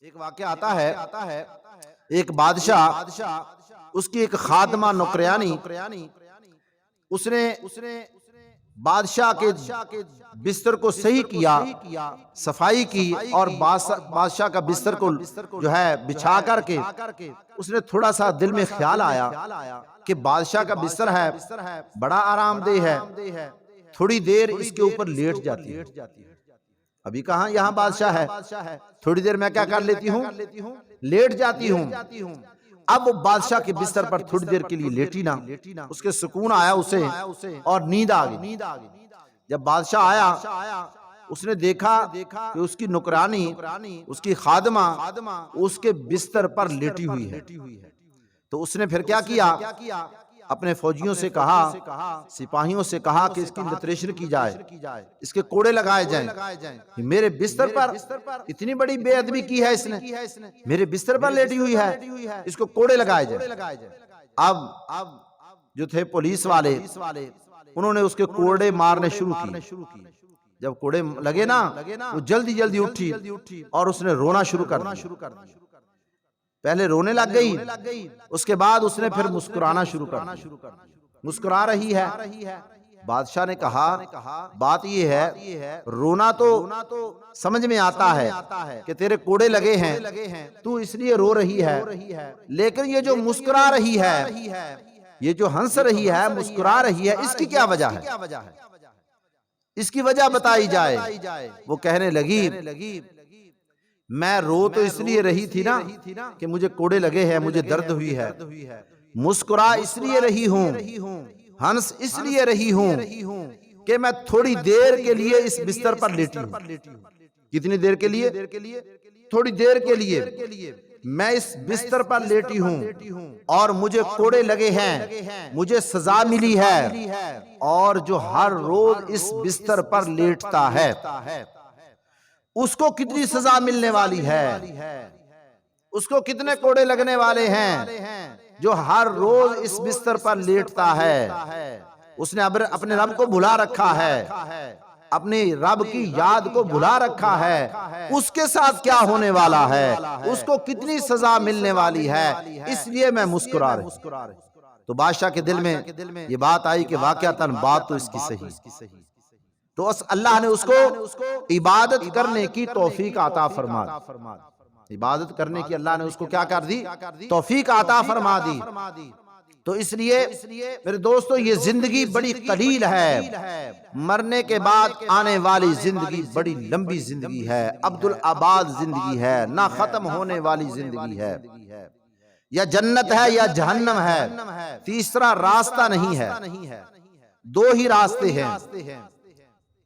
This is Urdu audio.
ایک واقعہ آتا ہے ایک بادشاہ، اس کی ایک خادمہ نوکریانی، اس نے بادشاہ کے بستر کو صحیح کیا، صفائی کی، اور بادشاہ کا بستر کو جو ہے بچھا کر کے اس نے تھوڑا سا دل میں خیال آیا کہ بادشاہ کا بستر ہے، بڑا آرام دہ ہے، تھوڑی دیر اس کے اوپر لیٹ جاتی ہے۔ ابھی کہاں یہاں بادشاہ ہے، تھوڑی دیر میں کیا کر لیتی ہوں، لیٹ جاتی ہوں۔ اب وہ بادشاہ کے بستر پر تھوڑی دیر کے لیے لیٹی نا، اس کے سکون آیا اسے اور نیند آ گئی۔ جب بادشاہ آیا، اس نے دیکھا کہ اس کی نوکرانی، اس کی خادمہ اس کے بستر پر لیٹی ہوئی ہے، تو اس نے پھر کیا کیا، اپنے فوجیوں سے کہا، سپاہیوں سے کہا کہ اس کی لتریشن کی جائے، اس کے کوڑے لگائے جائیں۔ میرے بستر پر اتنی بڑی بے ادبی کی ہے اس نے، میرے بستر پر لیٹی ہوئی ہے، اس کو کوڑے لگائے جائیں۔ اب جو تھے پولیس والے، انہوں نے اس کے کوڑے مارنے شروع کی۔ جب کوڑے لگے نا، وہ جلدی جلدی اٹھی اور اس نے رونا شروع کر دیا۔ پہلے رونے لگ گئی، اس کے بعد اس نے پھر مسکرانا شروع کر دیا، مسکرا رہی ہے۔ بادشاہ نے کہا بات یہ ہے، رونا تو سمجھ میں آتا ہے کہ تیرے کوڑے لگے ہیں، تو اس لیے رو رہی ہے، لیکن یہ جو مسکرا رہی ہے، یہ جو ہنس رہی ہے، مسکرا رہی ہے، اس کی کیا وجہ ہے، اس کی وجہ بتائی جائے۔ وہ کہنے لگی میں رو تو اس لیے رہی تھی نا کہ مجھے کوڑے لگے ہیں، مجھے درد ہوئی ہے، مسکرا اس لیے رہی ہوں، ہنس اس لیے رہی ہوں کہ میں تھوڑی دیر کے لیے اس بستر پر لیٹی ہوں۔ کتنی دیر کے لیے؟ تھوڑی دیر کے لیے میں اس بستر پر لیٹی ہوں اور مجھے کوڑے لگے ہیں، مجھے سزا ملی ہے، اور جو ہر روز اس بستر پر لیٹتا ہے اس کو کتنی سزا ملنے والی ہے، اس کو کتنے کوڑے لگنے والے ہیں جو ہر روز اس بستر پر لیٹتا ہے۔ اس نے اپنے رب کو بھلا رکھا ہے، اپنی رب کی یاد کو بھلا رکھا ہے، اس کے ساتھ کیا ہونے والا ہے، اس کو کتنی سزا ملنے والی ہے، اس لیے میں مسکرا رہی۔ تو بادشاہ کے دل میں یہ بات آئی کہ واقعتاً بات تو اس کی صحیح، تو اللہ نے اس کو عبادت کرنے کی توفیق عطا فرما دی، عبادت کرنے کی اللہ نے اس کو کیا کر دی، توفیق عطا فرما دی۔ تو اس لیے میرے دوستو یہ زندگی بڑی قلیل ہے، مرنے کے بعد آنے والی زندگی بڑی لمبی زندگی ہے، عبدالآباد زندگی ہے، نہ ختم ہونے والی زندگی ہے، یا جنت ہے یا جہنم ہے، تیسرا راستہ نہیں ہے، دو ہی راستے ہیں۔